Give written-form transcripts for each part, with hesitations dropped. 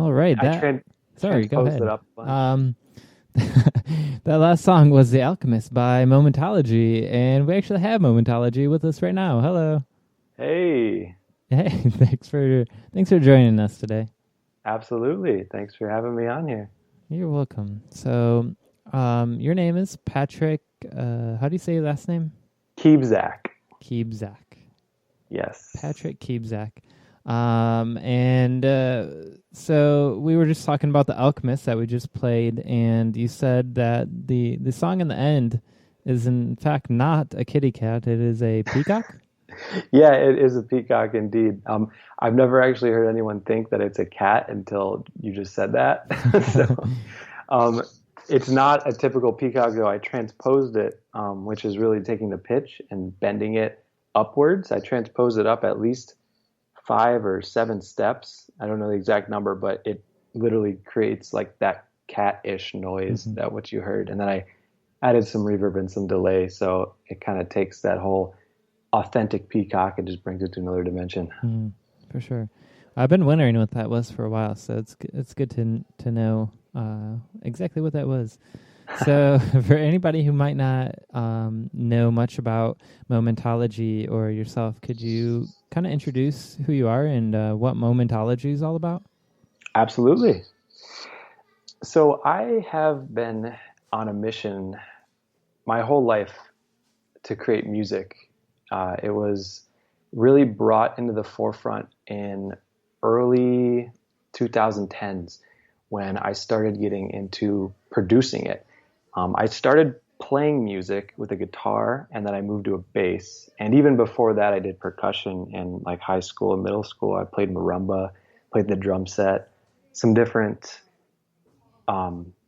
All right. I Sorry, go transposed it ahead. up a bunch. Um, that last song was The Alchemist by Momentology, and we actually have Momentology with us right now. Hello. Hey, Hey, thanks for joining us today. absolutely. Thanks for having me on here. You're welcome. So, your name is Patrick. How do you say your last name? Keebzak. Keebzak. Yes. Patrick Keebzak. So we were just talking about the Alchemist that we just played, and you said that the song in the end is in fact not a kitty cat; it is a peacock. Yeah, it is a peacock indeed. I've never actually heard anyone think that it's a cat until you just said that. So, um, it's not a typical peacock, though. I transposed it, which is really taking the pitch and bending it upwards. I transposed it up at least 5 or 7 steps. I don't know the exact number, but it literally creates like that cat-ish noise Mhm. that what you heard. And then I added some reverb and some delay, so it kind of takes that whole authentic peacock and just brings it to another dimension. Mhm. For sure. I've been wondering what that was for a while, so it's good to know exactly what that was. So, for anybody who might not know much about Momentology or yourself, could you kind of introduce who you are and what Momentology is all about? Absolutely. So I have been on a mission my whole life to create music. It was really brought into the forefront in early 2010s when I started getting into producing it. I started playing music with a guitar, and then I moved to a bass. And even before that, I did percussion in like high school and middle school. I played marimba, played the drum set, some different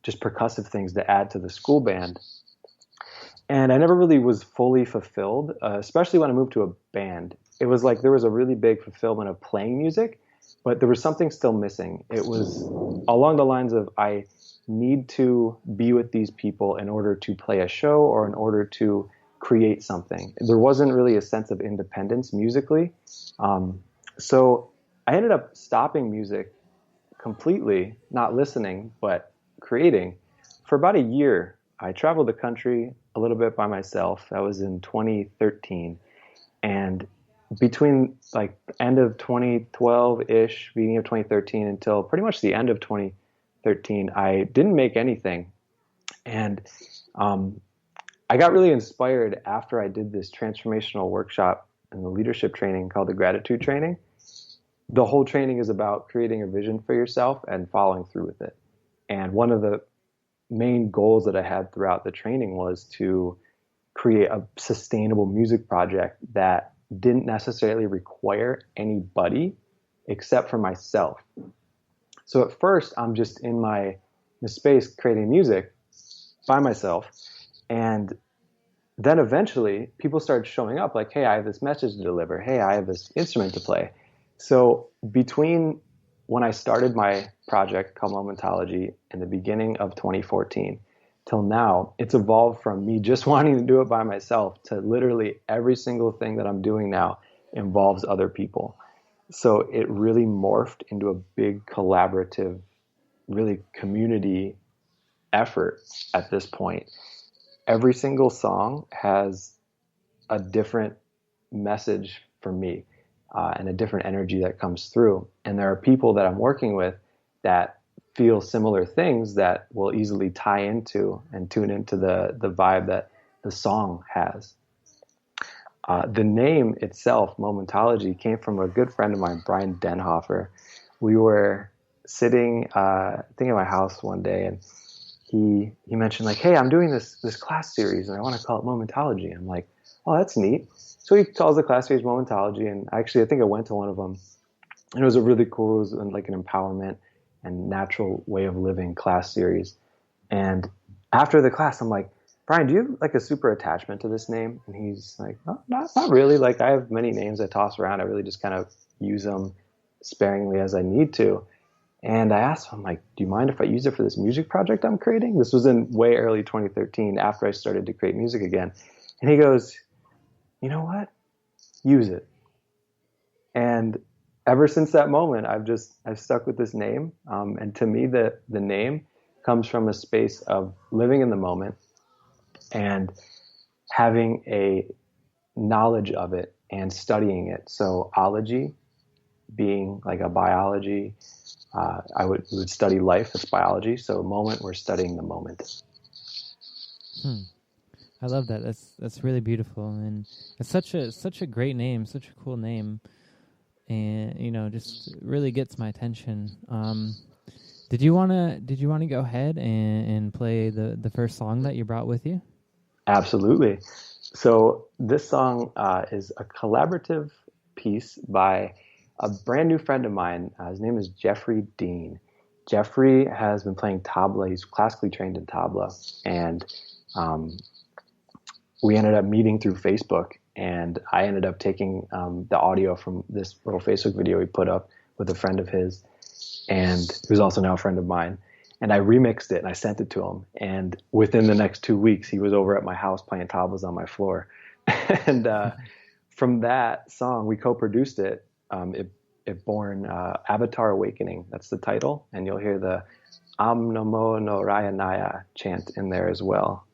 just percussive things to add to the school band. And I never really was fully fulfilled, especially when I moved to a band. It was like there was a really big fulfillment of playing music, but there was something still missing. It was along the lines of I need to be with these people in order to play a show or in order to create something. There wasn't really a sense of independence musically. Um, so I ended up stopping music completely, not listening, but creating. For about a year, I traveled the country a little bit by myself. That was in 2013. And between like end of 2012-ish, beginning of 2013 until pretty much the end of 2013, I didn't make anything. And um, I got really inspired after I did this transformational workshop and the leadership training called the gratitude training. The whole training is about creating a vision for yourself and following through with it. And one of the main goals that I had throughout the training was to create a sustainable music project that didn't necessarily require anybody except for myself. So at first, I'm just in my space creating music by myself. And then eventually, people started showing up like, hey, I have this message to deliver. Hey, I have this instrument to play. So between when I started my project called Momentology in the beginning of 2014 till now, it's evolved from me just wanting to do it by myself to literally every single thing that I'm doing now involves other people. So it really morphed into a big collaborative, really community effort at this point. Every single song has a different message for me and a different energy that comes through. And there are people that I'm working with that feel similar things that will easily tie into and tune into the vibe that the song has. The name itself, Momentology, came from a good friend of mine, Brian Denhofer. We were sitting, I think, at my house one day, and he mentioned like, "Hey, I'm doing this class series, and I want to call it Momentology." I'm like, "Oh, that's neat." So he calls the class series Momentology, and actually, I think I went to one of them, and it was a really cool, it was like an empowerment and natural way of living class series. And after the class, I'm like, Brian, do you have like a super attachment to this name? And he's like, oh, not really. Like I have many names I toss around. I really just kind of use them sparingly as I need to. And I asked him, like, do you mind if I use it for this music project I'm creating? This was in way early 2013 after I started to create music again. And he goes, you know what? Use it. And ever since that moment, I've stuck with this name. And to me, the name comes from a space of living in the moment and having a knowledge of it and studying it. So ology being like a biology, we would study life. That's biology. So moment, we're studying the moment. I love that. That's really beautiful, and it's such a great name, such a cool name, and just really gets my attention. Did you wanna go ahead and play the first song that you brought with you? Absolutely. So this song is a collaborative piece by a brand new friend of mine. His name is Jeffrey Dean. Jeffrey has been playing tabla. He's classically trained in tabla, and we ended up meeting through Facebook. And I ended up taking the audio from this little Facebook video he put up with a friend of his, and who's also now a friend of mine. And I remixed it and I sent it to him. And within the next 2 weeks, he was over at my house playing tablas on my floor. And from that song, we co-produced it. It born Avatar Awakening. That's the title. And you'll hear the Am Namo no Rayanaya chant in there as well.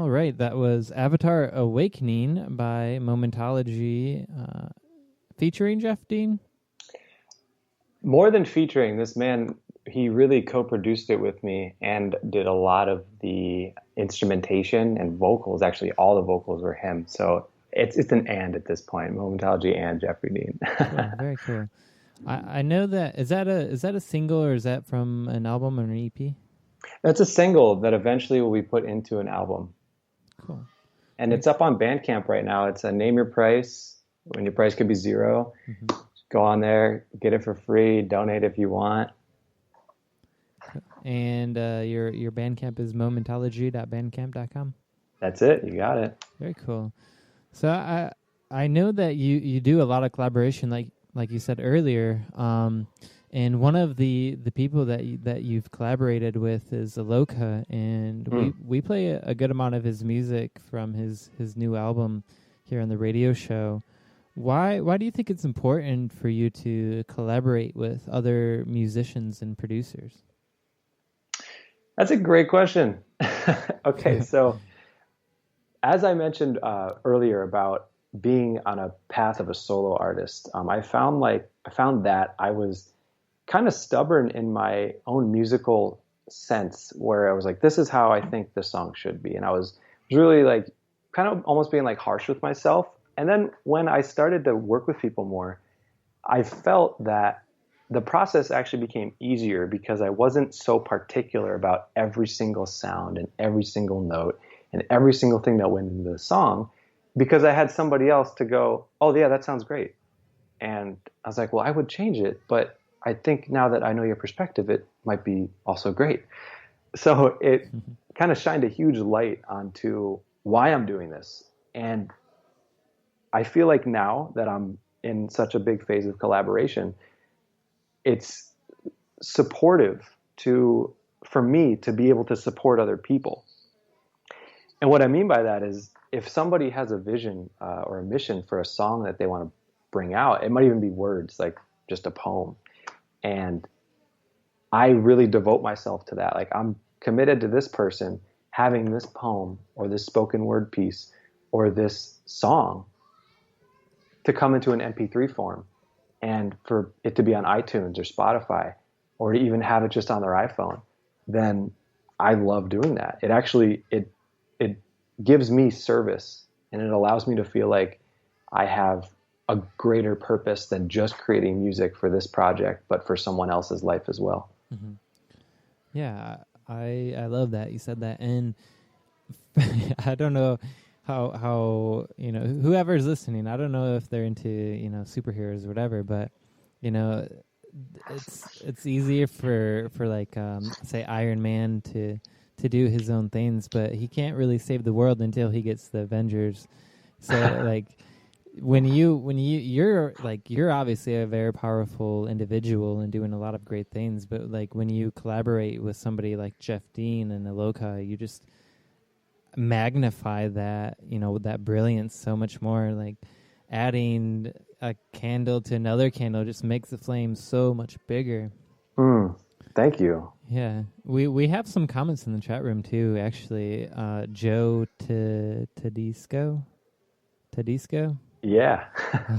All right, that was Avatar Awakening by Momentology, featuring Jeff Dean. More than featuring, this man, he really co-produced it with me and did a lot of the instrumentation and vocals. Actually, all the vocals were him. So it's an and at this point, Momentology and Jeffrey Dean. Cool, very cool. I know that is that a single, or is that from an album or an EP? That's a single that eventually will be put into an album. Cool. And it's up on Bandcamp right now. It's a name your price when your price could be zero. Mm-hmm. Go on there, get it for free, donate if you want. And your Bandcamp is momentology.bandcamp.com? That's it. You got it. Very cool. So I know that you do a lot of collaboration, like you said earlier. And one of the people that you've collaborated with is Aloka, and we play a good amount of his music from his new album here on the radio show. Why do you think it's important for you to collaborate with other musicians and producers? That's a great question. Okay, so as I mentioned earlier about being on a path of a solo artist, I found that I was kind of stubborn in my own musical sense, where I was like, this is how I think the song should be. And I was really like kind of almost being like harsh with myself. And then when I started to work with people more, I felt that the process actually became easier because I wasn't so particular about every single sound and every single note and every single thing that went into the song, because I had somebody else to go, oh yeah, that sounds great. And I was like, well, I would change it, but I think now that I know your perspective, it might be also great. So it kind of shined a huge light onto why I'm doing this. And I feel like now that I'm in such a big phase of collaboration, it's supportive for me to be able to support other people. And what I mean by that is if somebody has a vision or a mission for a song that they want to bring out, it might even be words, like just a poem. And I really devote myself to that. Like I'm committed to this person having this poem or this spoken word piece or this song to come into an MP3 form, and for it to be on iTunes or Spotify, or to even have it just on their iPhone, then I love doing that. It actually, it gives me service, and it allows me to feel like I have a greater purpose than just creating music for this project, but for someone else's life as well. Mm-hmm. Yeah, I love that you said that. And I don't know how whoever's listening, I don't know if they're into superheroes or whatever, but it's easier for like say Iron Man to do his own things, but he can't really save the world until he gets the Avengers. So like when you're obviously a very powerful individual and doing a lot of great things, but like when you collaborate with somebody like Jeff Dean and Aloka, you just magnify that that brilliance so much more. Like adding a candle to another candle just makes the flame so much bigger. Thank you. Yeah, we have some comments in the chat room too, actually. Joe Tedisco, yeah.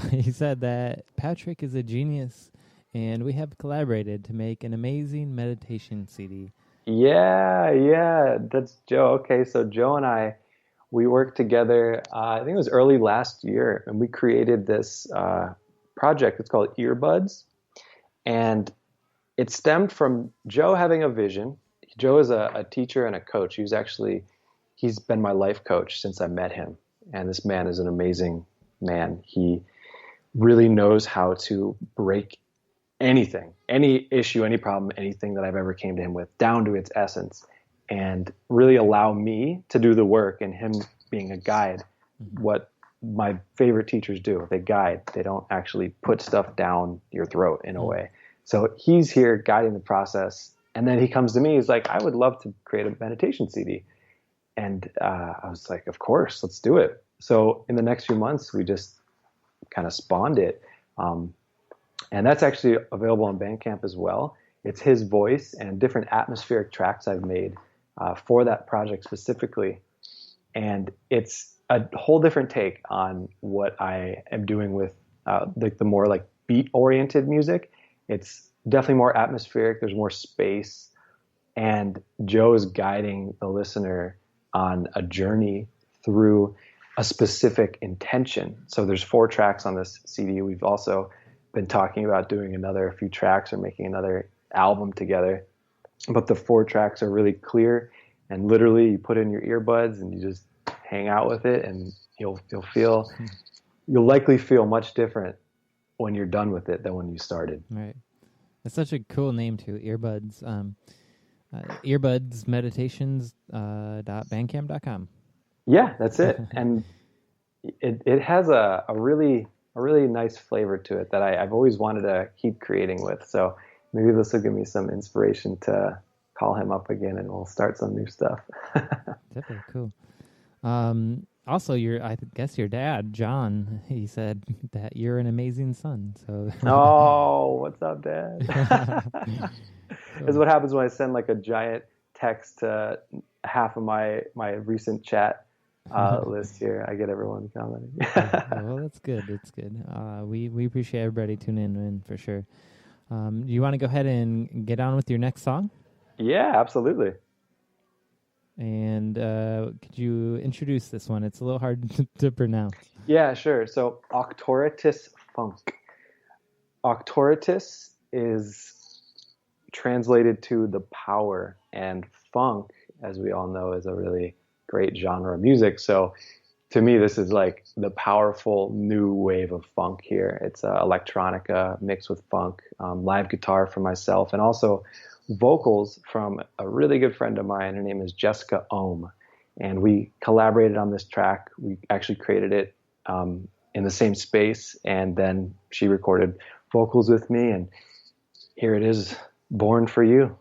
he said that Patrick is a genius and we have collaborated to make an amazing meditation CD. Yeah, that's Joe. Okay, so Joe and we worked together, I think it was early last year, and we created this project. It's called Earbuds, and it stemmed from Joe having a vision. Joe is a teacher and a coach. He's been my life coach since I met him, and this man is an amazing man. He really knows how to break anything, any issue, any problem, anything that I've ever came to him with, down to its essence, and really allow me to do the work, and him being a guide. What my favorite teachers do, they guide. They don't actually put stuff down your throat in a way. So he's here guiding the process, and then he comes to me, he's like, I would love to create a meditation CD. And I was like, of course, let's do it. So in the next few months, we just kind of spawned it. And that's actually available on Bandcamp as well. It's his voice and different atmospheric tracks I've made for that project specifically. and it's a whole different take on what I am doing with the more like beat oriented music. It's definitely more atmospheric. There's more space, and Joe is guiding the listener on a journey through a specific intention. So there's 4 tracks on this CD. We've also been talking about doing another few tracks or making another album together. But the 4 tracks are really clear, and literally you put in your earbuds and you just hang out with it, and you'll likely feel much different when you're done with it than when you started. Right. It's such a cool name too, Earbuds. Earbudsmeditations.bandcamp.com. Yeah, that's it. And it has a really nice flavor to it that I've always wanted to keep creating with. So maybe this will give me some inspiration to call him up again, and we'll start some new stuff. Definitely cool. Also, I guess your dad, John, he said that you're an amazing son. So. Oh, what's up, Dad? This is what happens when I send like a giant text to half of my recent chat list here. I get everyone commenting. Well, that's good. That's good. We appreciate everybody tuning in for sure. Do you want to go ahead and get on with your next song? Yeah, absolutely. And could you introduce this one? It's a little hard to pronounce. Yeah, sure. So Auctoritas Funk. Auctoritas is translated to the power, and funk, as we all know, is a really great genre of music. So to me, this is like the powerful new wave of funk here. It's electronica mixed with funk, live guitar from myself, and also vocals from a really good friend of mine. Her name is Jessica Ohm, and we collaborated on this track. We actually created it in the same space, and then she recorded vocals with me, and here it is, born for you.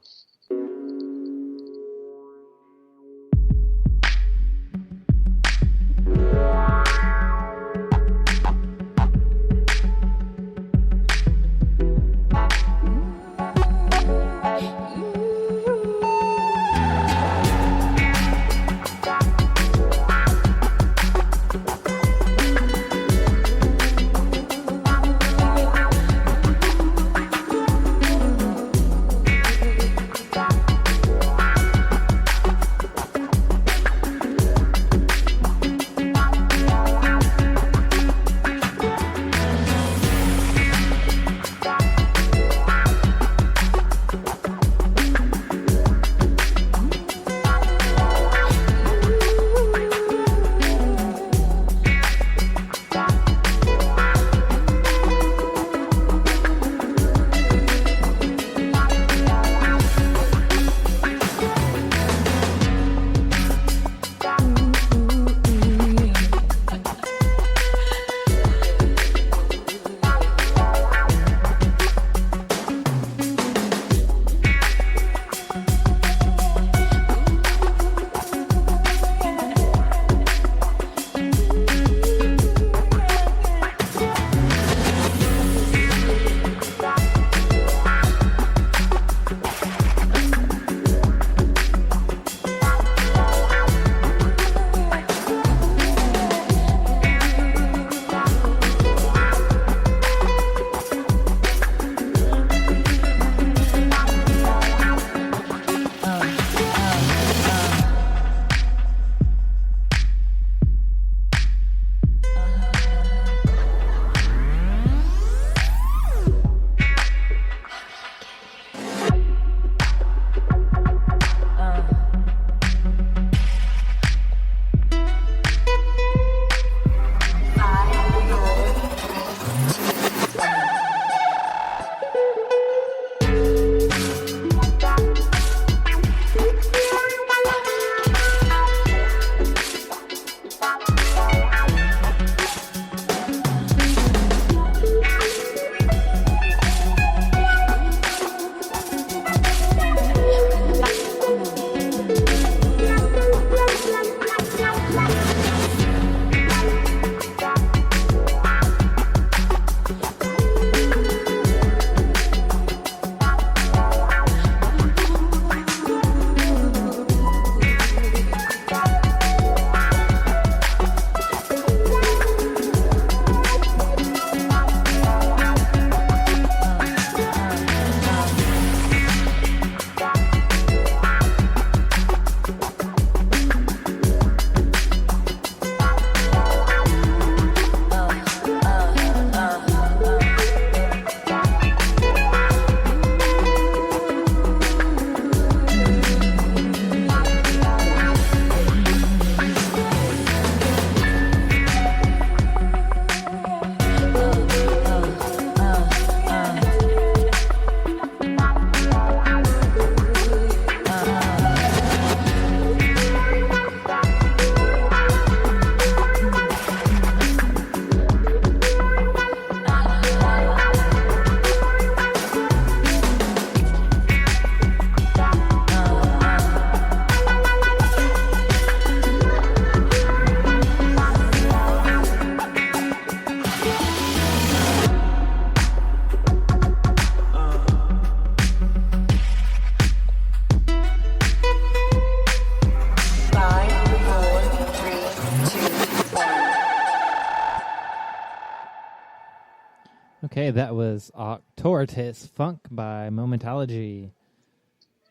Okay, that was Octoritus Funk by Momentology.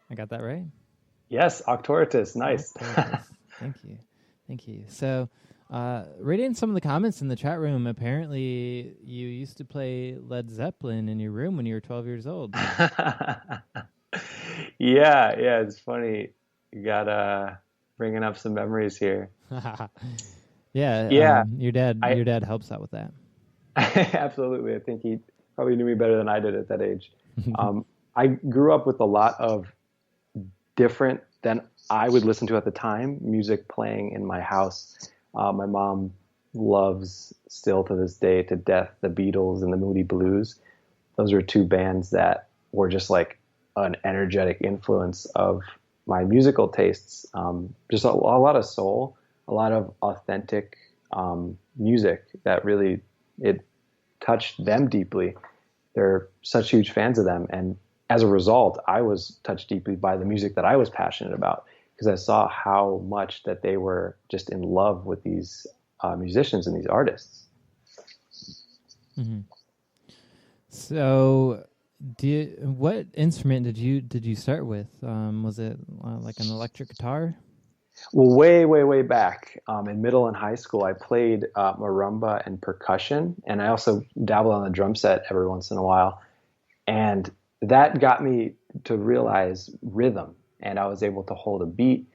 I got that right? Yes, Octoritus. Nice. Octoritus. Thank you. Thank you. So, reading some of the comments in the chat room, apparently you used to play Led Zeppelin in your room when you were 12 years old. Yeah, it's funny. You got bringing up some memories here. Yeah, your I dad helps out with that. absolutely. I think he probably knew me better than I did at that age. I grew up with a lot of different than I would listen to at the time music playing in my house. My mom loves still to this day to death the Beatles and the Moody Blues. Those are two bands that were just like an energetic influence of my musical tastes. Just a lot of soul, a lot of authentic music that really it touched them deeply. They're such huge fans of them, and as a result, I was touched deeply by the music that I was passionate about because I saw how much that they were just in love with these musicians and these artists. Mm-hmm. So, what instrument did you start with? Was it like an electric guitar? Well, way back in middle and high school, I played marimba and percussion, and I also dabbled on the drum set every once in a while. And that got me to realize rhythm, and I was able to hold a beat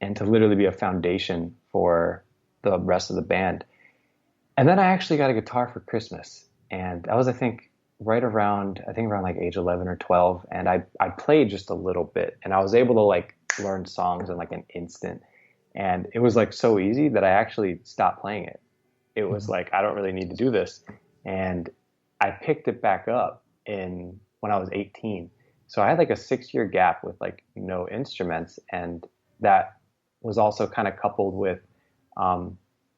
and to literally be a foundation for the rest of the band. And then I actually got a guitar for Christmas, and that was, I think, around like age 11 or 12. And I played just a little bit, and I was able to like learn songs in like an instant. And it was like so easy that I actually stopped playing it. It was like, I don't really need to do this. And I picked it back up when I was 18. So I had like a 6-year gap with like no instruments. And that was also kind of coupled with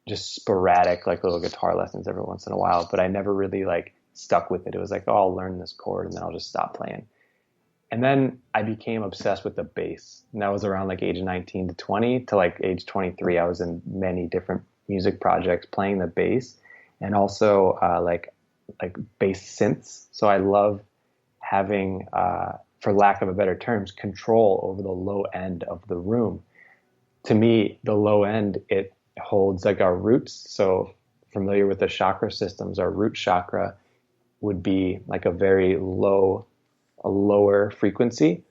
just sporadic like little guitar lessons every once in a while. But I never really like stuck with it. It was like, oh, I'll learn this chord and then I'll just stop playing. And then I became obsessed with the bass. And that was around like age 19 to 20 to like age 23. I was in many different music projects playing the bass and also like bass synths. So I love having, for lack of a better terms, control over the low end of the room. To me, the low end, it holds like our roots. So familiar with the chakra systems, our root chakra would be like a lower frequency,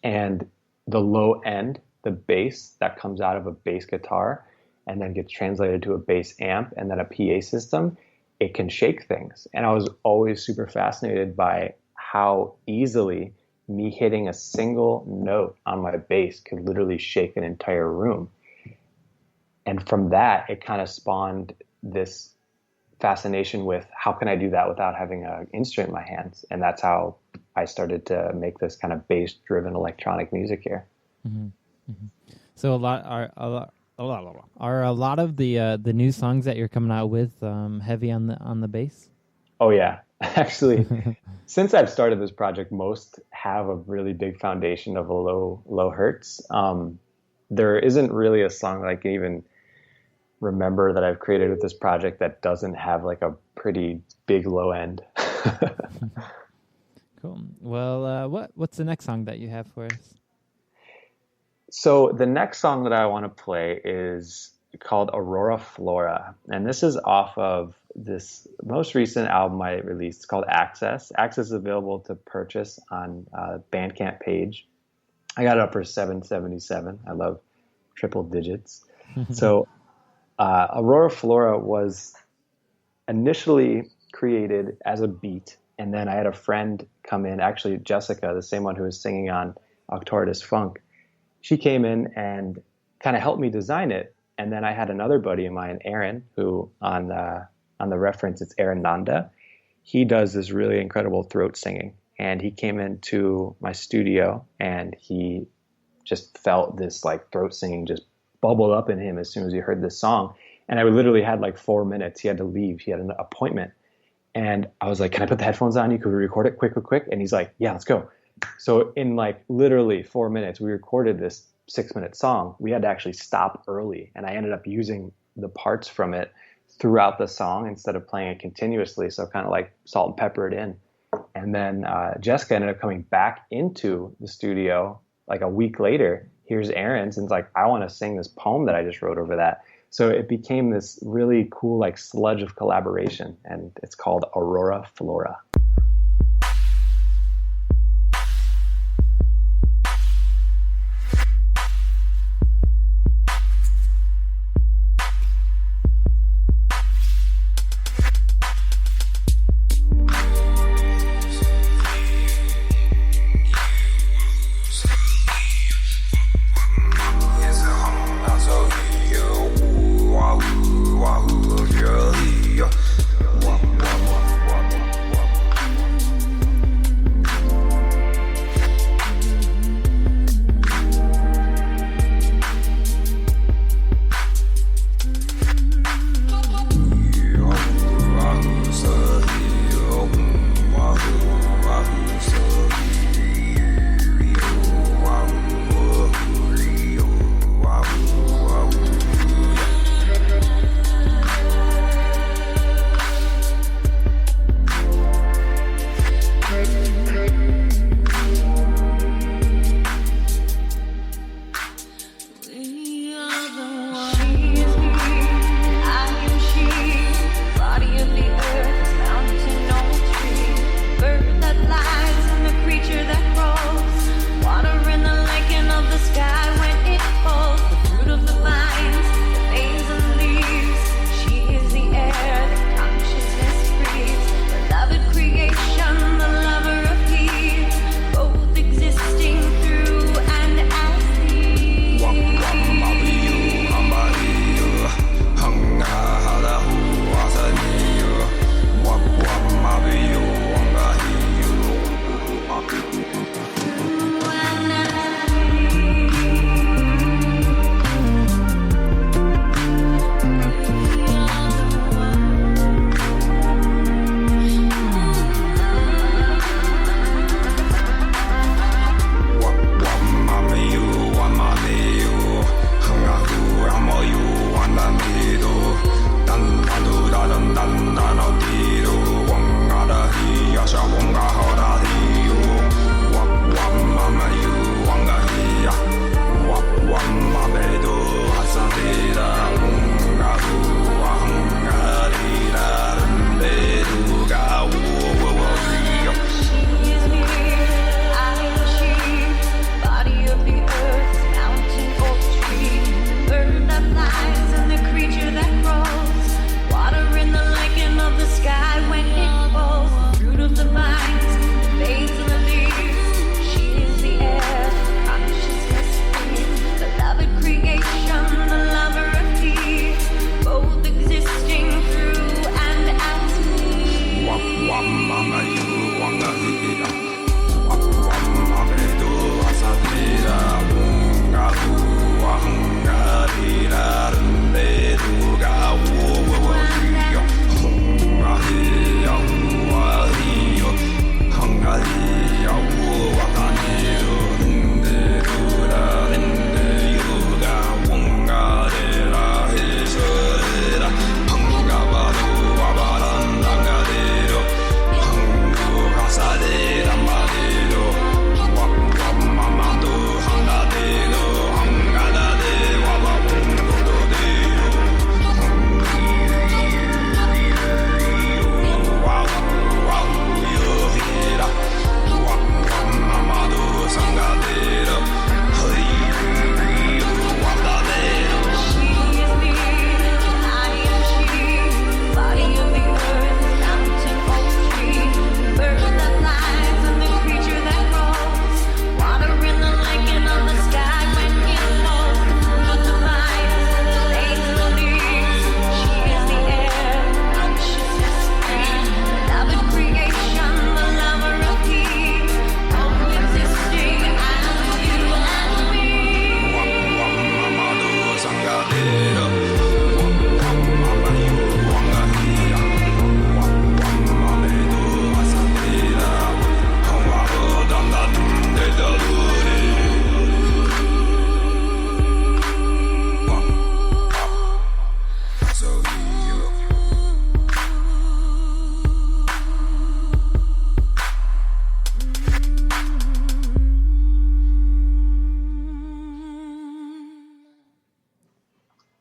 and the low end, the bass that comes out of a bass guitar and then gets translated to a bass amp and then a PA system, it can shake things. And I was always super fascinated by how easily me hitting a single note on my bass could literally shake an entire room. And from that, it kind of spawned this fascination with how can I do that without having an instrument in my hands. And that's how I started to make this kind of bass-driven electronic music here. Mm-hmm. Mm-hmm. So a lot of the new songs that you're coming out with heavy on the bass? Oh yeah, actually, since I've started this project, most have a really big foundation of a low hertz. There isn't really a song that I can even remember that I've created with this project that doesn't have like a pretty big low end. Cool. Well, what's the next song that you have for us? So the next song that I want to play is called Aurora Flora, and this is off of this most recent album I released. It's called Access. Access is available to purchase on Bandcamp page. I got it up for $7.77. I love triple digits. So Aurora Flora was initially created as a beat, and then I had a friend come in, actually Jessica, the same one who was singing on Octoritus Funk. She came in and kind of helped me design it, and then I had another buddy of mine, Aaron, who on the reference it's Aaron Nanda. He does this really incredible throat singing, and he came into my studio and he just felt this like throat singing just bubbled up in him as soon as he heard this song. And I literally had like 4 minutes. He had to leave. He had an appointment. And I was like, can I put the headphones on? You could record it quick. And he's like, yeah, let's go. So in like literally 4 minutes, we recorded this 6-minute song. We had to actually stop early. And I ended up using the parts from it throughout the song instead of playing it continuously. So kind of like salt and pepper it in. And then Jessica ended up coming back into the studio like a week later. Here's Aaron's, and it's like, I want to sing this poem that I just wrote over that. So it became this really cool like sludge of collaboration, and it's called Aurora Flora.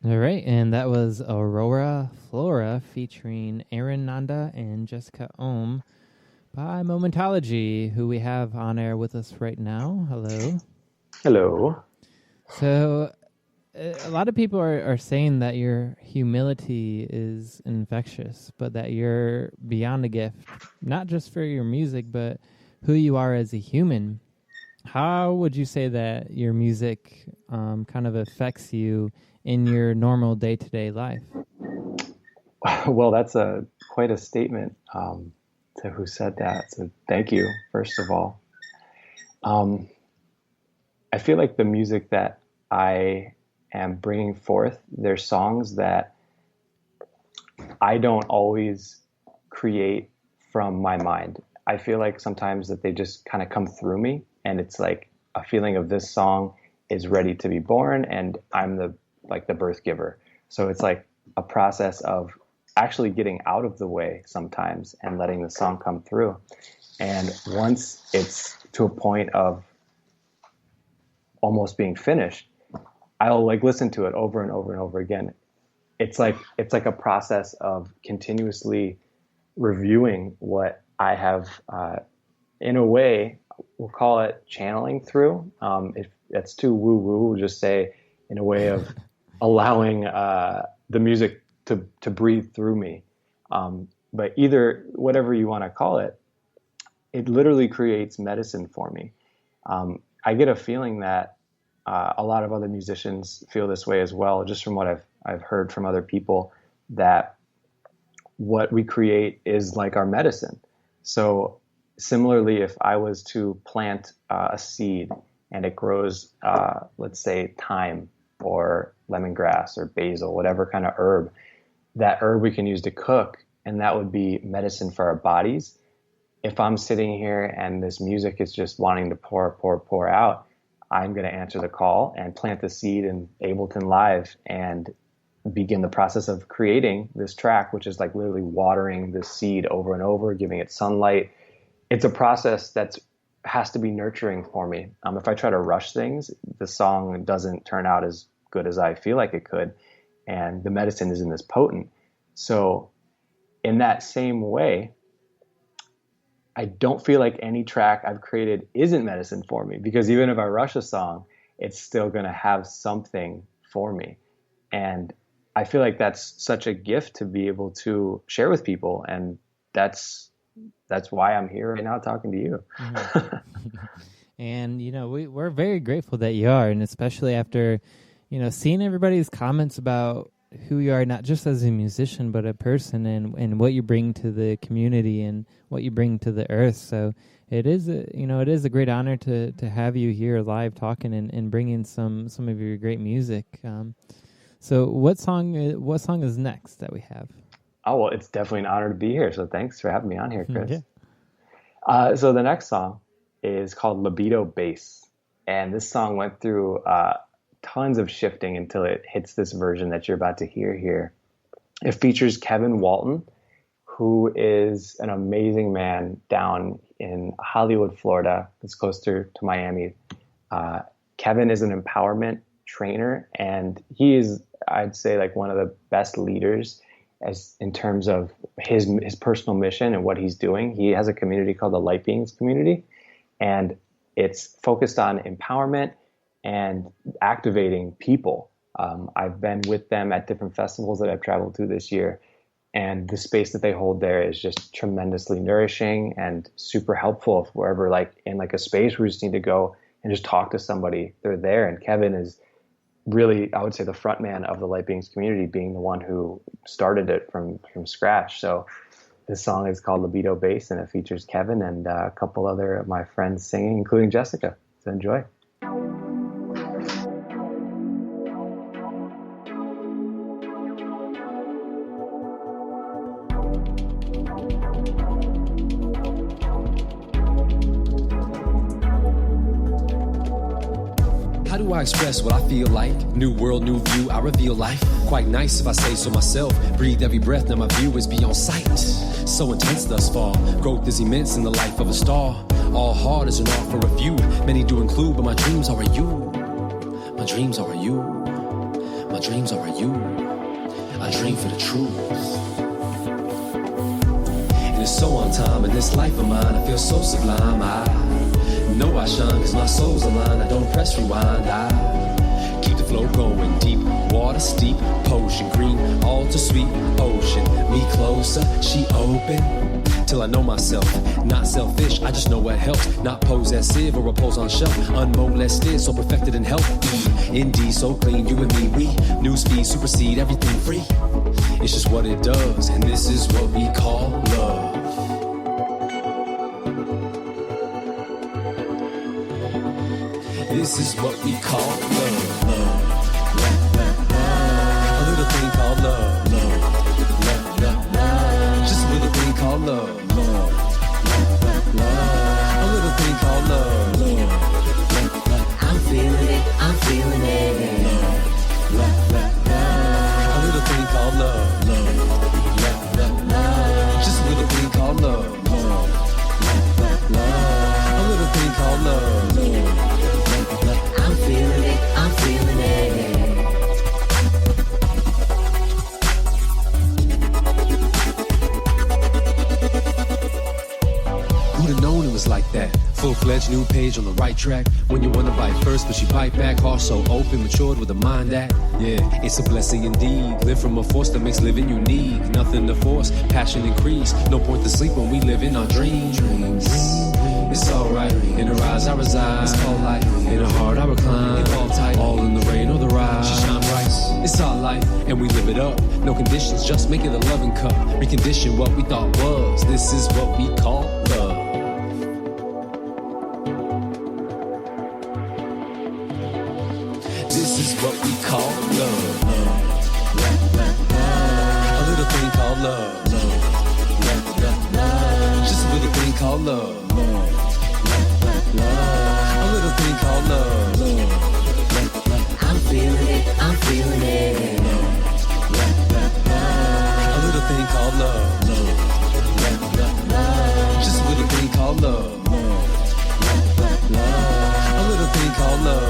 All right, and that was Aurora Flora featuring Aaron Nanda and Jessica Ohm by Momentology, who we have on air with us right now. Hello. Hello. So, a lot of people are saying that your humility is infectious, but that you're beyond a gift, not just for your music, but who you are as a human. How would you say that your music kind of affects you in your normal day-to-day life? Well, that's quite a statement to who said that. So thank you, first of all. I feel like the music that I am bringing forth, there's songs that I don't always create from my mind. I feel like sometimes that they just kind of come through me, and it's like a feeling of this song is ready to be born, and I'm the birth giver. So it's like a process of actually getting out of the way sometimes and letting the song come through. And once it's to a point of almost being finished, I'll like listen to it over and over and over again. It's like a process of continuously reviewing what I have, in a way, we'll call it channeling through. If that's too woo-woo, we'll just say in a way of allowing the music to breathe through me. But either, whatever you want to call it, it literally creates medicine for me. I get a feeling that a lot of other musicians feel this way as well, just from what I've heard from other people, that what we create is like our medicine. So similarly, if I was to plant a seed and it grows, let's say thyme or lemongrass or basil, whatever kind of herb, that herb we can use to cook, and that would be medicine for our bodies. If I'm sitting here and this music is just wanting to pour out, I'm going to answer the call and plant the seed in Ableton Live and begin the process of creating this track, which is like literally watering the seed over and over, giving it sunlight. It's a process that has to be nurturing for me. If I try to rush things, the song doesn't turn out as good as I feel like it could, and the medicine isn't as potent. So in that same way, I don't feel like any track I've created isn't medicine for me, because even if I rush a song, it's still going to have something for me. And I feel like that's such a gift to be able to share with people. And that's why I'm here right now talking to you. Mm-hmm. And, we're very grateful that you are. And especially after, seeing everybody's comments about who you are, not just as a musician, but a person, and what you bring to the community and what you bring to the earth. So it is a great honor to have you here live talking and bringing some of your great music. So what song is next that we have? Oh, well, it's definitely an honor to be here. So thanks for having me on here, Chris. Yeah. So the next song is called Libido Bass. And this song went through tons of shifting until it hits this version that you're about to hear here. It features Kevin Walton, who is an amazing man down in Hollywood, Florida. It's closer to Miami. Kevin is an empowerment trainer, and he is, I'd say, like one of the best leaders as in terms of his personal mission and what he's doing. He has a community called the Light Beings Community, and it's focused on empowerment and activating people. I've been with them at different festivals that I've traveled to this year, and the space that they hold there is just tremendously nourishing and super helpful. If we're ever like in like a space where we just need to go and just talk to somebody, they're there. And Kevin is really, I would say, the front man of the Light Beings Community, being the one who started it from scratch. So this song is called Libido Bass, and it features Kevin and a couple other of my friends singing, including Jessica. So enjoy. How do I express what I feel like? New world, new view, I reveal life. Quite nice if I say so myself. Breathe every breath, now my view is beyond sight. So intense thus far. Growth is immense in the life of a star. All hard as an art for review. Many do include, but my dreams are you. My dreams are you. My dreams are a you. I dream for the truth. And it's so on time in this life of mine. I feel so sublime. I know I shine cause my soul's aligned. I don't press rewind. I keep the flow going deep. Water steep, potion green, all too sweet. Ocean, me closer, she open. Till I know myself, not selfish, I just know what helps. Not possessive or repose on shelf. Unmolested, so perfected in health. Indeed, so clean, you and me, we newsfeed, supersede everything free. It's just what it does, and this is what we call love. This is what we call love. Love. A little thing called love. Love. Just a little thing called love. A little thing called love. I'm feeling it. I'm feeling it. A little thing called love. Just a little thing called love. A little thing called love. I'm feeling it. I'm feeling it. Who'd have known it was like that? Full-fledged new page on the right track. When you wanna bite first, but you bite back. Heart so open, matured with a mind that, yeah, it's a blessing indeed. Live from a force that makes living unique. Nothing to force, passion increase. No point to sleep when we live in our dreams. It's alright, in her eyes I reside. It's called life, in her heart I recline. All tight, all in the rain or the ride. She shine bright, it's our life, and we live it up. No conditions, just make it a loving cup. Recondition what we thought was. This is what we call love. This is what we call love. A little thing called love. Just a little thing called love. A little thing called love. I'm feeling it. I'm feeling it. A little thing called love. Just a little thing called love. A little thing called love.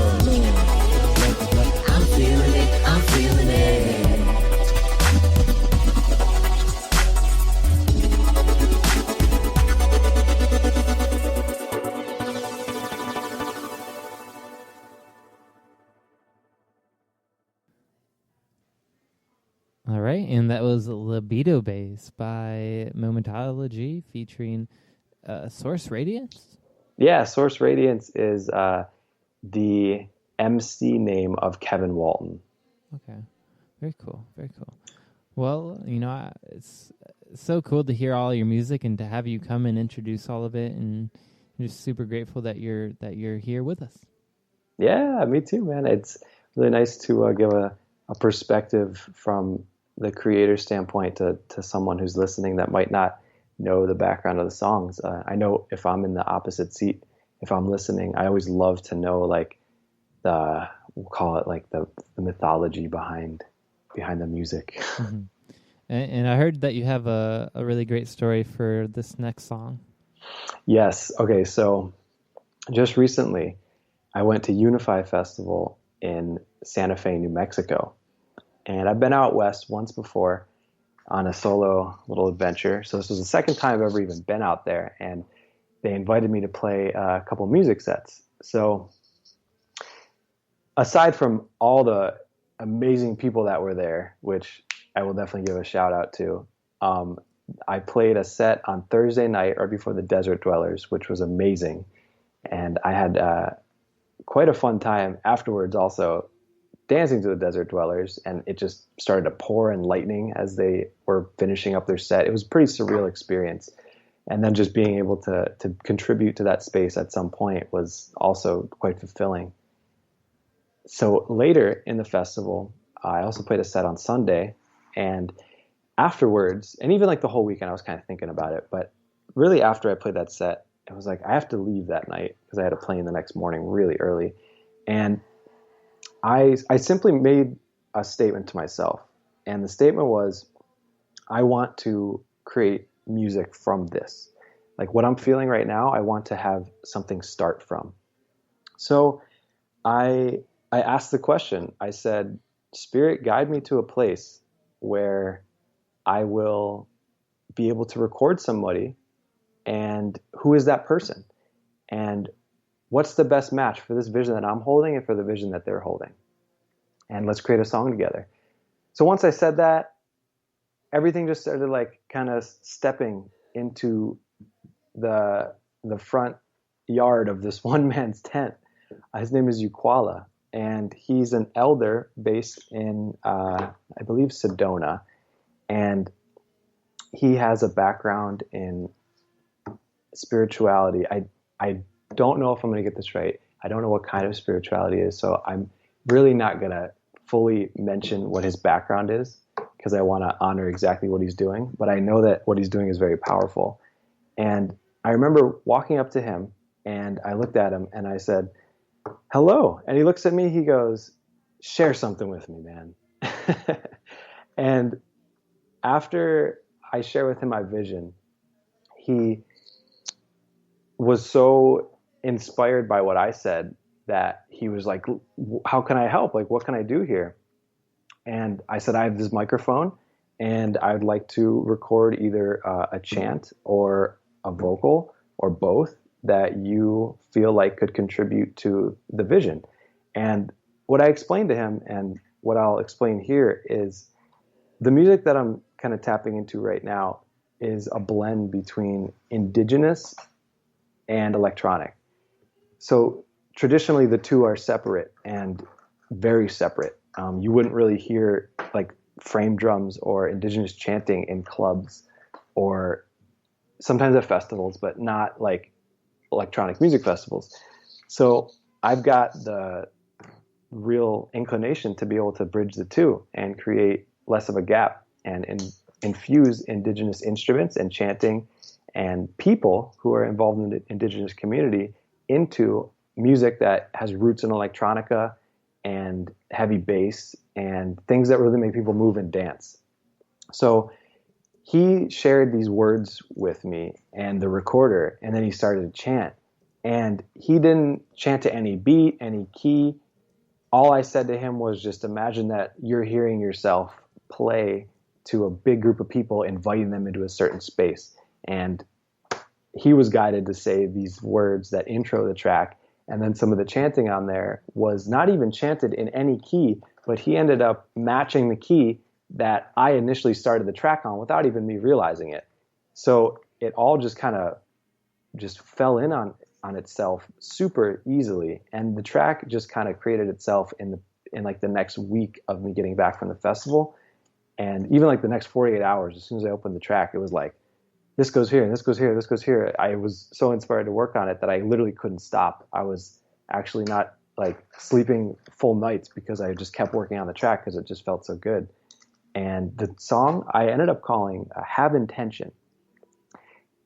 I'm feeling it. I'm feeling it. All right, and that was Libido Bass by Momentology featuring Source Radiance. Yeah, Source Radiance is the MC name of Kevin Walton. Okay, very cool, very cool. Well, it's so cool to hear all your music and to have you come and introduce all of it, and I'm just super grateful that you're here with us. Yeah, me too, man. It's really nice to give a perspective from the creator standpoint to someone who's listening that might not know the background of the songs. I know if I'm in the opposite seat, if I'm listening, I always love to know we'll call it like the mythology behind the music. Mm-hmm. And I heard that you have a really great story for this next song. Yes. Okay. So just recently I went to Unify Festival in Santa Fe, New Mexico. And I've been out west once before on a solo little adventure. So this was the second time I've ever even been out there. And they invited me to play a couple music sets. So aside from all the amazing people that were there, which I will definitely give a shout out to, I played a set on Thursday night right before the Desert Dwellers, which was amazing. And I had quite a fun time afterwards also dancing to the Desert Dwellers, and it just started to pour in lightning as they were finishing up their set. It was a pretty surreal experience. And then just being able to contribute to that space at some point was also quite fulfilling. So later in the festival, I also played a set on Sunday, and afterwards, and even like the whole weekend, I was kind of thinking about it, but really after I played that set, I was like, I have to leave that night because I had a plane the next morning really early. And I simply made a statement to myself. And the statement was, I want to create music from this. Like what I'm feeling right now, I want to have something start from. So I asked the question. I said, Spirit, guide me to a place where I will be able to record somebody, and who is that person? And what's the best match for this vision that I'm holding and for the vision that they're holding? And let's create a song together. So once I said that, everything just started like kind of stepping into the front yard of this one man's tent. His name is Ukwala, and he's an elder based in, I believe, Sedona. And he has a background in spirituality. I don't know if I'm going to get this right. I don't know what kind of spirituality it is, so I'm really not going to fully mention what his background is, because I want to honor exactly what he's doing. But I know that what he's doing is very powerful. And I remember walking up to him, and I looked at him, and I said, "Hello." And he looks at me, he goes, "Share something with me, man." And after I share with him my vision, he was so inspired by what I said that he was like, "How can I help? Like, what can I do here?" And I said, "I have this microphone, and I'd like to record either a chant or a vocal or both that you feel like could contribute to the vision." And what I explained to him, and what I'll explain here, is the music that I'm kind of tapping into right now is a blend between indigenous and electronic. So traditionally the two are separate and very separate. You wouldn't really hear like frame drums or indigenous chanting in clubs, or sometimes at festivals, but not like electronic music festivals. So I've got the real inclination to be able to bridge the two and create less of a gap and infuse indigenous instruments and chanting and people who are involved in the indigenous community into music that has roots in electronica and heavy bass and things that really make people move and dance. So he shared these words with me and the recorder, and then he started to chant. And he didn't chant to any beat, any key. All I said to him was, just imagine that you're hearing yourself play to a big group of people, inviting them into a certain space. And he was guided to say these words that intro the track. And then some of the chanting on there was not even chanted in any key, but he ended up matching the key that I initially started the track on without even me realizing it. So it all just kind of just fell in on itself super easily. And the track just kind of created itself in like the next week of me getting back from the festival. And even like the next 48 hours, as soon as I opened the track, it was like, this goes here, and this goes here, this goes here. I was so inspired to work on it that I literally couldn't stop. I was actually not like sleeping full nights because I just kept working on the track because it just felt so good. And the song I ended up calling Have Intention,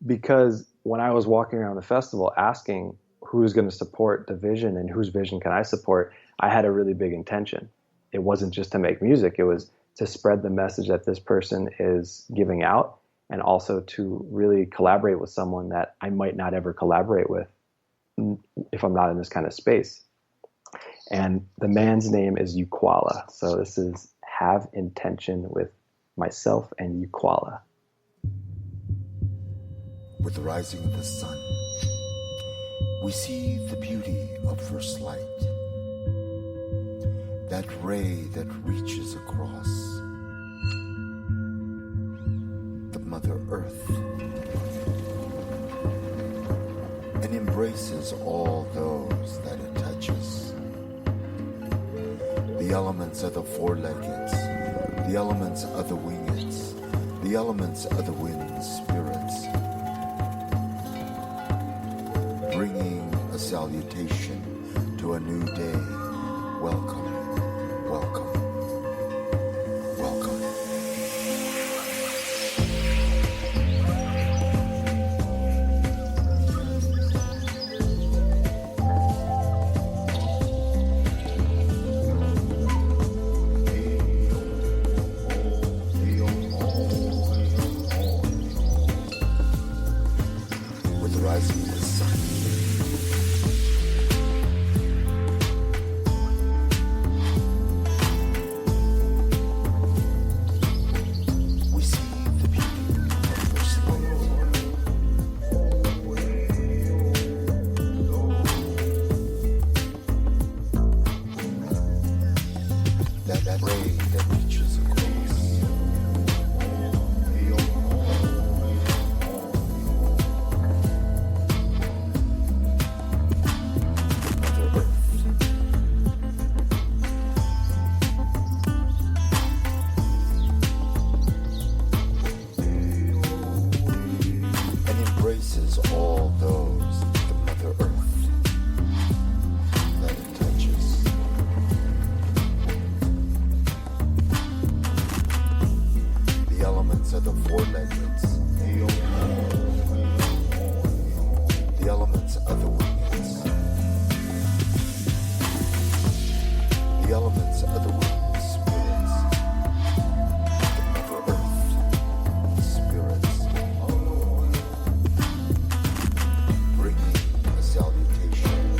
because when I was walking around the festival asking who's going to support the vision and whose vision can I support, I had a really big intention. It wasn't just to make music, it was to spread the message that this person is giving out, and also to really collaborate with someone that I might not ever collaborate with if I'm not in this kind of space. And the man's name is Ukwala. So this is Have Intention with myself and Ukwala. With the rising of the sun, we see the beauty of first light, that ray that reaches across the Mother Earth and embraces all those that it touches. The elements of the four-leggeds, the elements of the wingeds, the elements of the wind spirits, bringing a salutation to a new day. Welcome, welcome, welcome. With the rising of the sun, that ray that reaches across. All those, the Mother Earth, that it touches. The elements of the four leggeds, the elements of the wings, the elements of the winged spirits, the Mother Earth, spirits. Salutation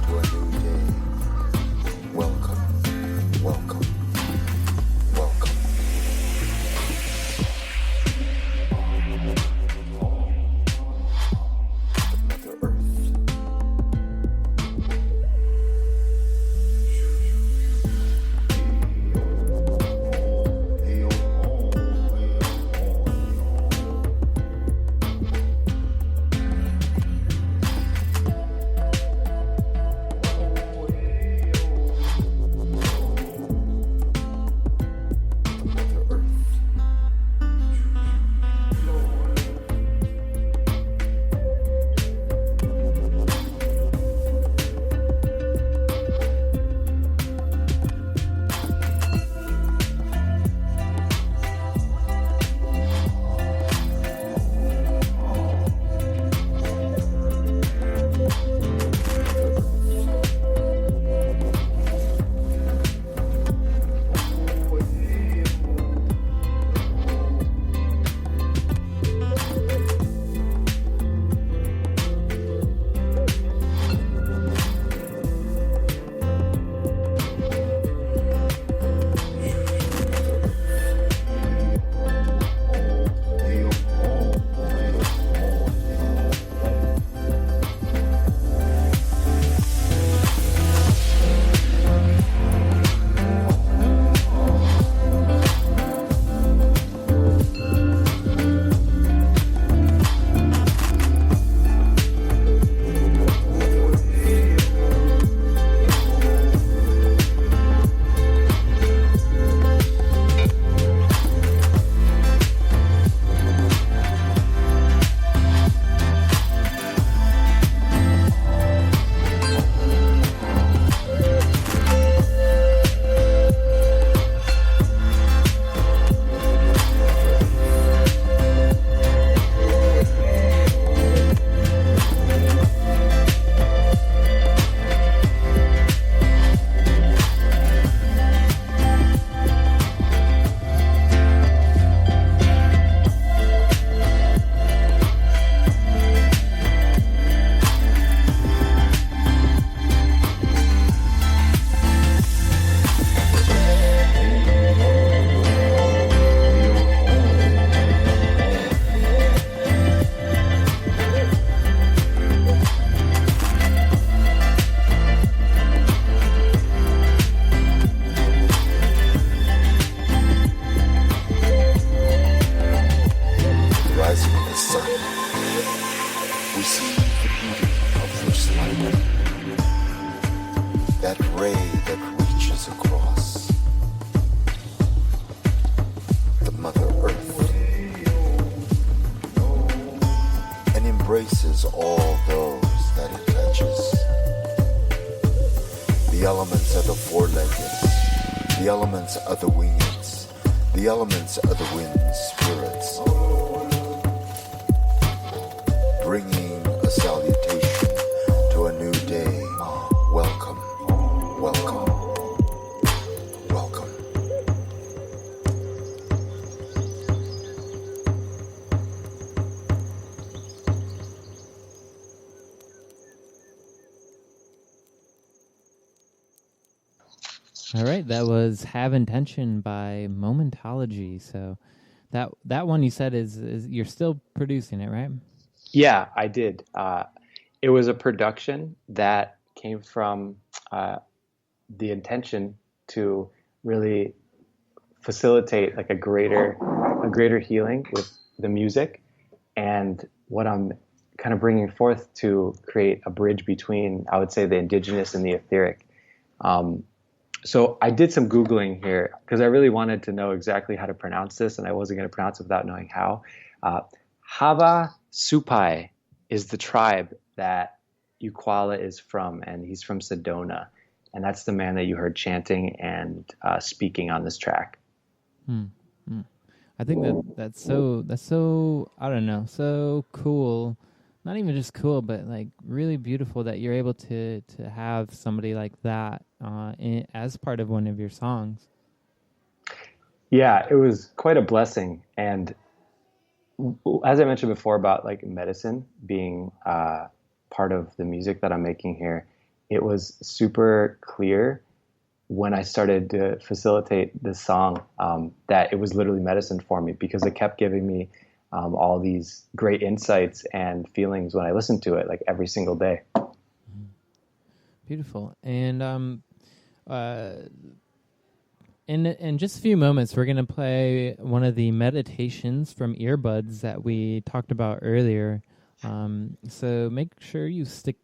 to a new day. Welcome, welcome, welcome. The Mother Earth. embraces all those that it touches. The elements of the four-legged, the elements of the wings, the elements of the wind spirits, bringing a salutation to a new day. Welcome, welcome, welcome. All right, that was Have Intention by Momentology. So that one you said is you're still producing it, right? Yeah, I did. It was a production that came from the intention to really facilitate like a greater healing with the music, and what I'm kind of bringing forth to create a bridge between, I would say, the indigenous and the etheric. So I did some Googling here because I really wanted to know exactly how to pronounce this, and I wasn't going to pronounce it without knowing how. Hava Supai is the tribe that Ukwala is from, and he's from Sedona. And that's the man that you heard chanting and speaking on this track. I think that's so I don't know, so cool. Not even just cool, but like really beautiful that you're able to have somebody like that as part of one of your songs. Yeah, it was quite a blessing. And as I mentioned before about like medicine being part of the music that I'm making here, it was super clear when I started to facilitate this song that it was literally medicine for me, because it kept giving me all these great insights and feelings when I listened to it, like every single day. Beautiful. And in just a few moments, we're going to play one of the meditations from earbuds that we talked about earlier. So make sure you stick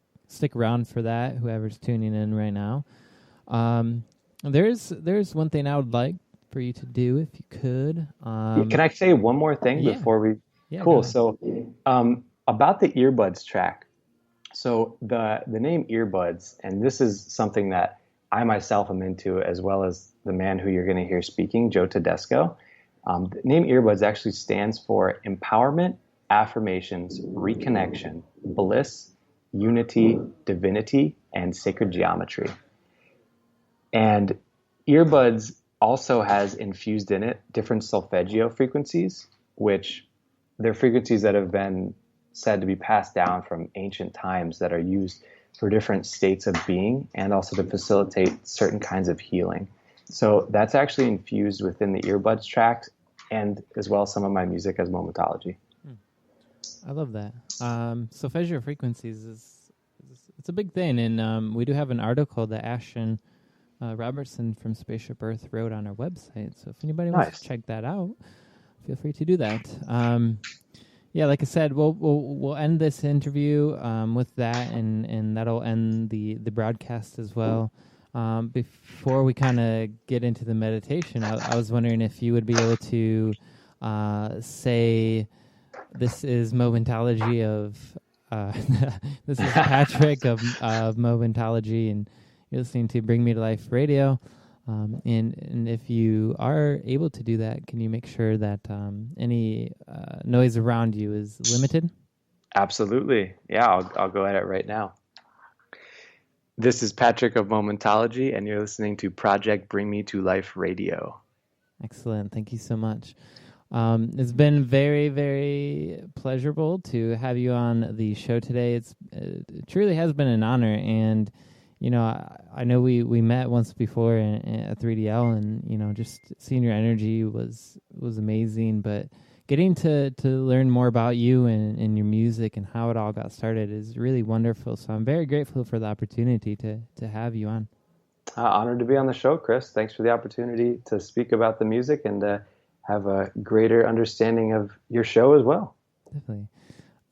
around for that, whoever's tuning in right now. There's one thing I would like for you to do, if you could. Can I say one more thing before we? Yeah, cool. So about the earbuds track. So the name earbuds, and this is something that I myself am into, as well as the man who you're going to hear speaking, Joe Tedesco. The name earbuds actually stands for empowerment, affirmations, reconnection, bliss, unity, divinity, and sacred geometry. And earbuds also has infused in it different solfeggio frequencies, which they're frequencies that have been said to be passed down from ancient times that are used for different states of being and also to facilitate certain kinds of healing. So that's actually infused within the earbuds track, and as well as some of my music as Momentology. I love that. Solfeggio frequencies it's a big thing, and we do have an article that Ashton Robertson from Spaceship Earth wrote on our website. So if anybody wants to check that out, feel free to do that. Yeah, like I said, we'll end this interview with that, and that'll end the broadcast as well. Before we kind of get into the meditation, I was wondering if you would be able to say, this is Momentology of this is Patrick of Momentology, and you're listening to Bring Me to Life Radio. And if you are able to do that, can you make sure that any noise around you is limited? Absolutely. Yeah, I'll go at it right now. This is Patrick of Momentology, and you're listening to Project Bring Me to Life Radio. Excellent. Thank you so much. It's been very, very pleasurable to have you on the show today. It truly has been an honor, and you know, I know we met once before at 3DL, and you know, just seeing your energy was amazing. But getting to learn more about you and your music and how it all got started is really wonderful. So I'm very grateful for the opportunity to have you on. Honored to be on the show, Chris. Thanks for the opportunity to speak about the music and have a greater understanding of your show as well. Definitely.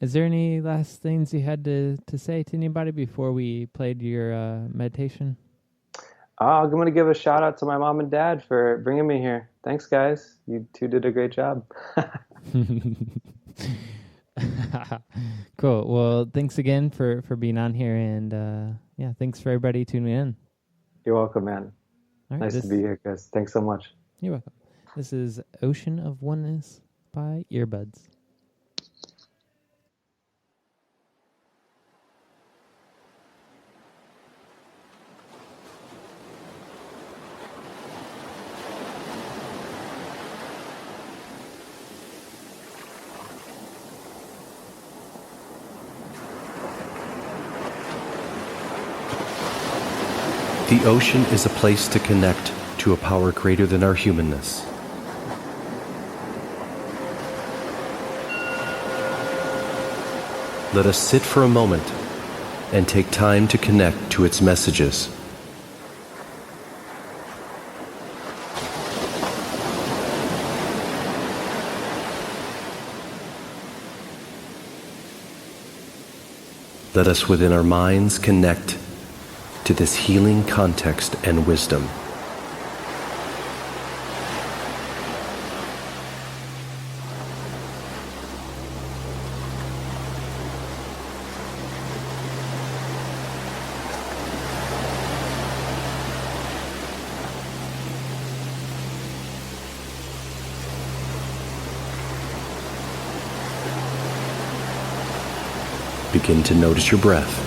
Is there any last things you had to say to anybody before we played your meditation? I'm going to give a shout out to my mom and dad for bringing me here. Thanks, guys. You two did a great job. Cool. Well, thanks again for being on here, and yeah, thanks for everybody tuning in. You're welcome, man. All right, nice to be here, Chris. Thanks so much. You're welcome. This is Ocean of Oneness by Earbuds. The ocean is a place to connect to a power greater than our humanness. Let us sit for a moment and take time to connect to its messages. let us within our minds connect to this healing context and wisdom. Begin to notice your breath.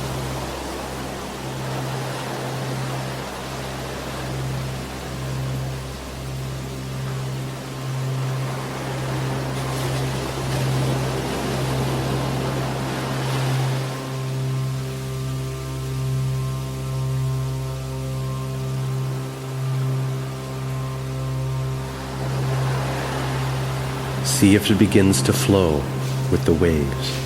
See if it begins to flow with the waves.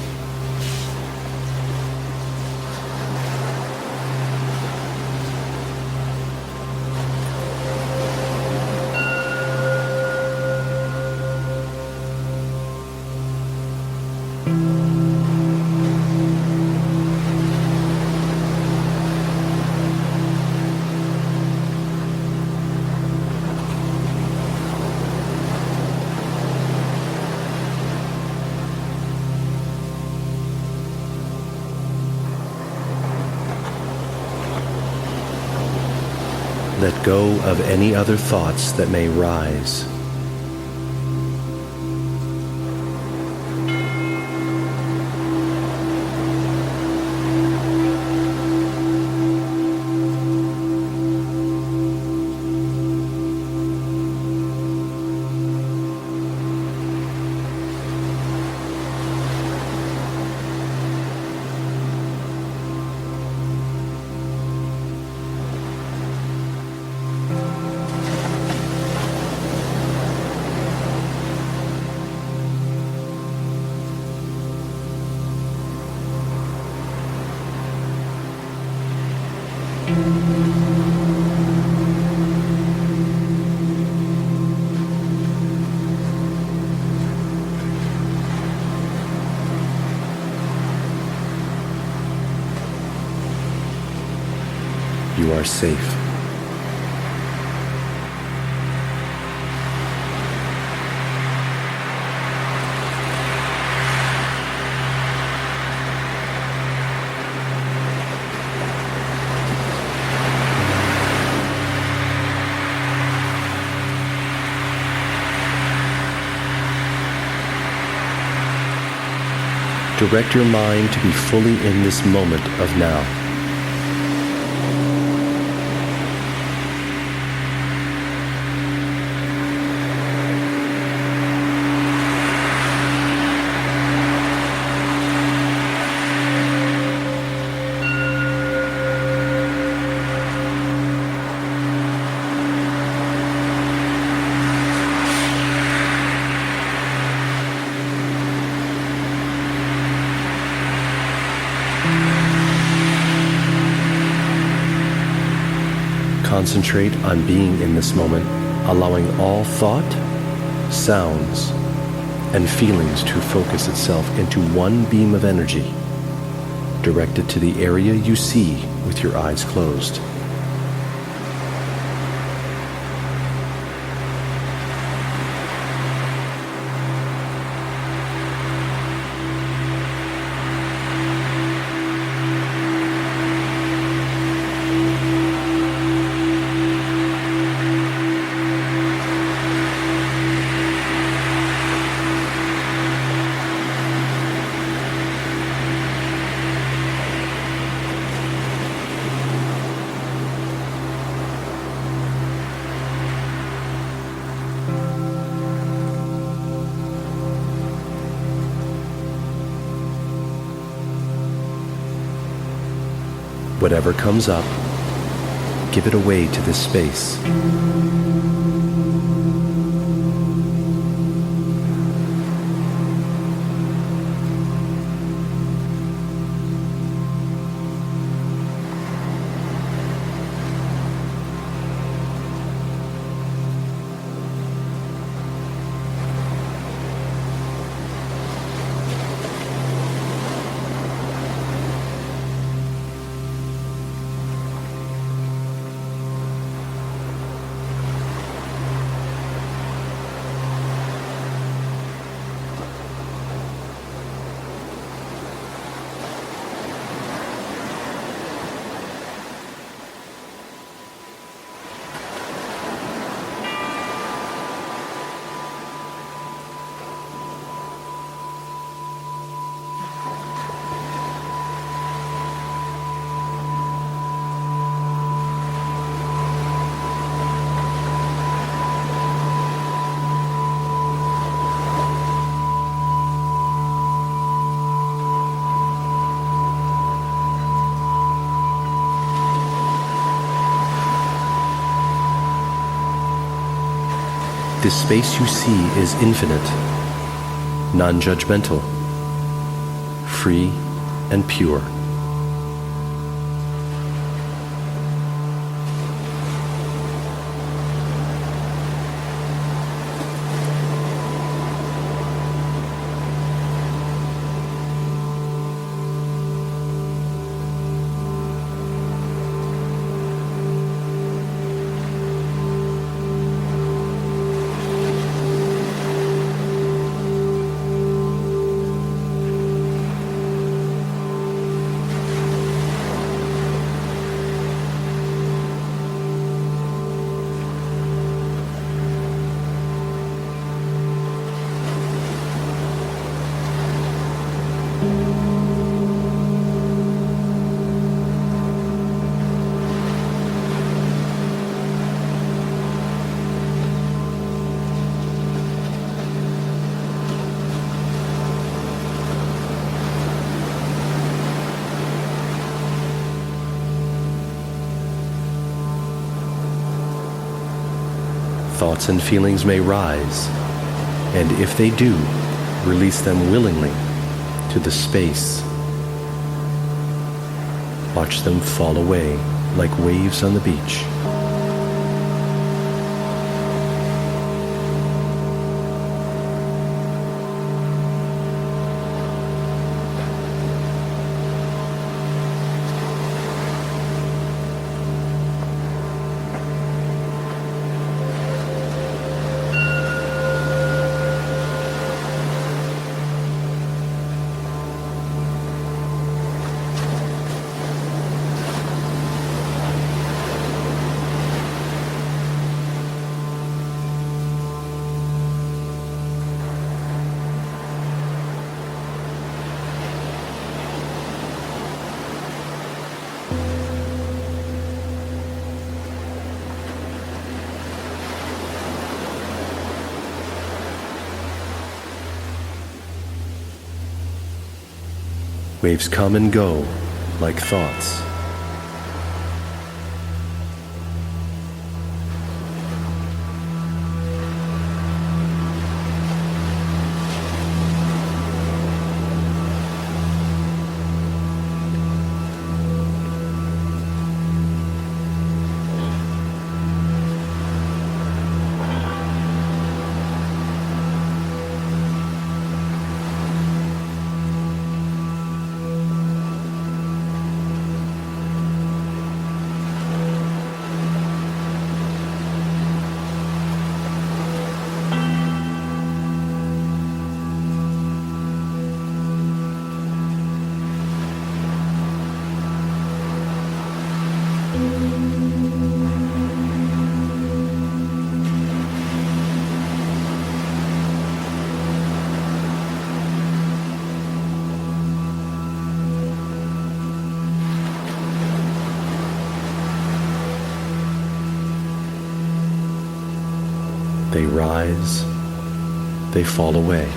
Let go of any other thoughts that may rise. You are safe. Direct your mind to be fully in this moment of now. Concentrate on being in this moment, allowing all thought, sounds, and feelings to focus itself into one beam of energy, directed to the area you see with your eyes closed. Whatever comes up, give it away to this space. This space you see is infinite, non-judgmental, free and pure. Thoughts and feelings may rise, and if they do, release them willingly to the space. Watch them fall away like waves on the beach. Waves come and go like thoughts. They rise, they fall away.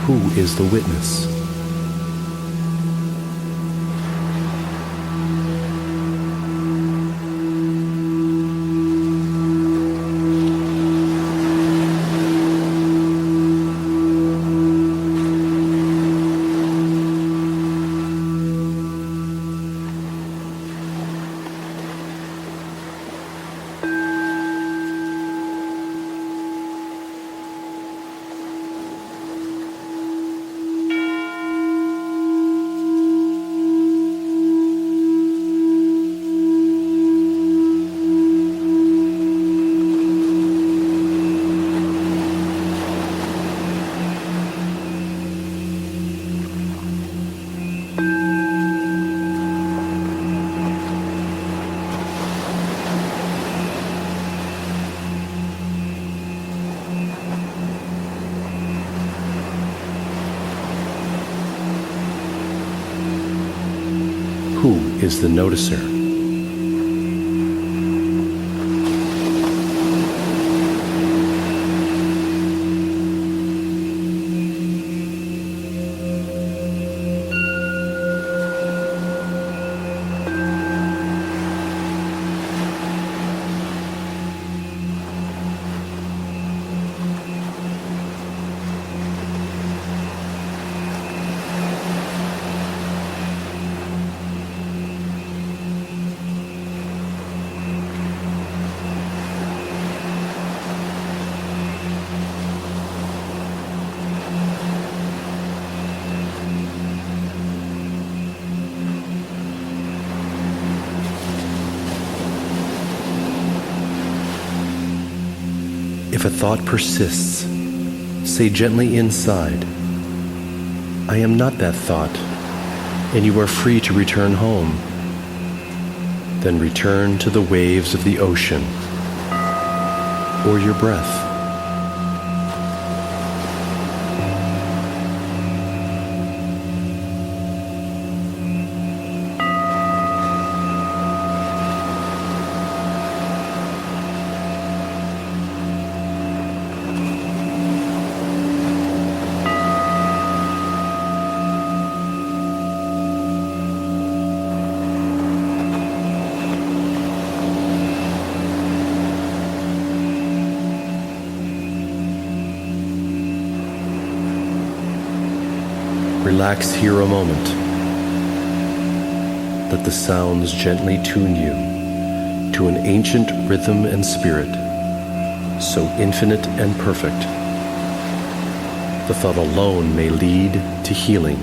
Who is the witness? Who is the noticer? If a thought persists, say gently inside, I am not that thought, and you are free to return home. Then return to the waves of the ocean, or your breath. Relax here a moment. Let the sounds gently tune you to an ancient rhythm and spirit, so infinite and perfect. The thought alone may lead to healing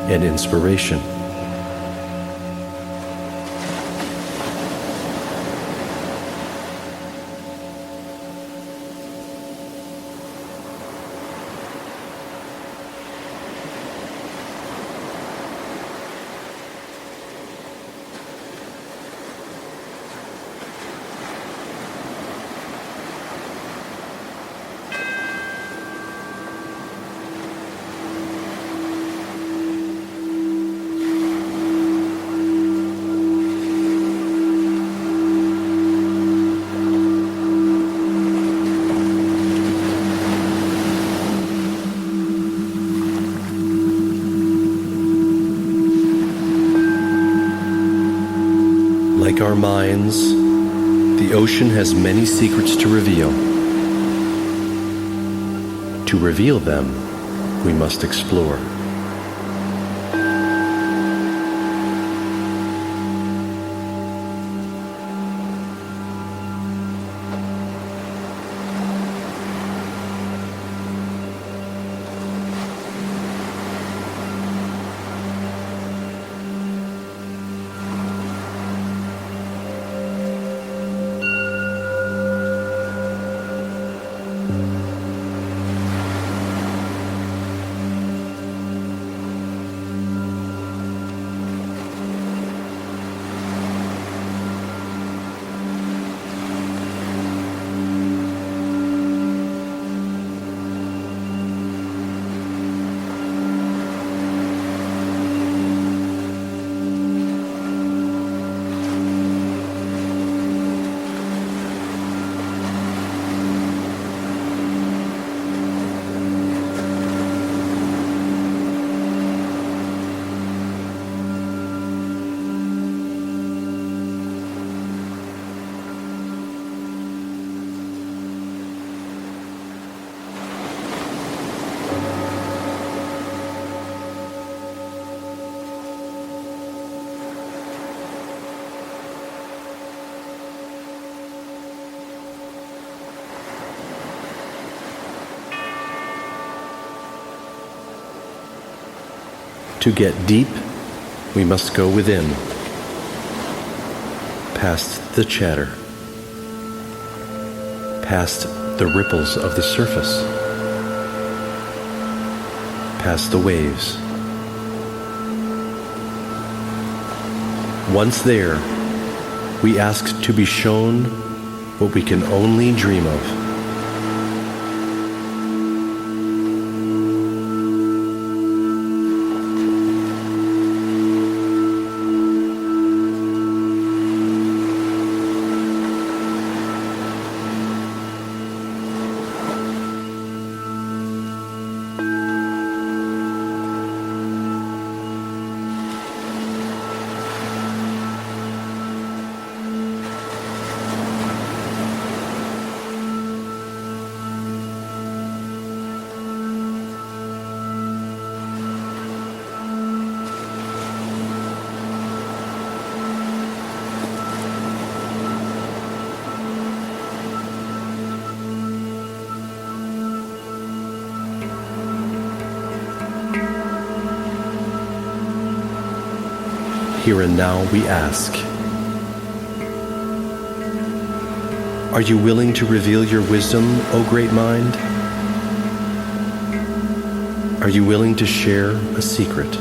and inspiration. Like our minds, the ocean has many secrets to reveal. To reveal them, we must explore. To get deep, we must go within, past the chatter, past the ripples of the surface, past the waves. Once there, we ask to be shown what we can only dream of. here and now, we ask, are you willing to reveal your wisdom, O great mind? Are you willing to share a secret?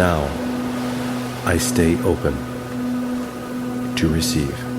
Now, I stay open to receive.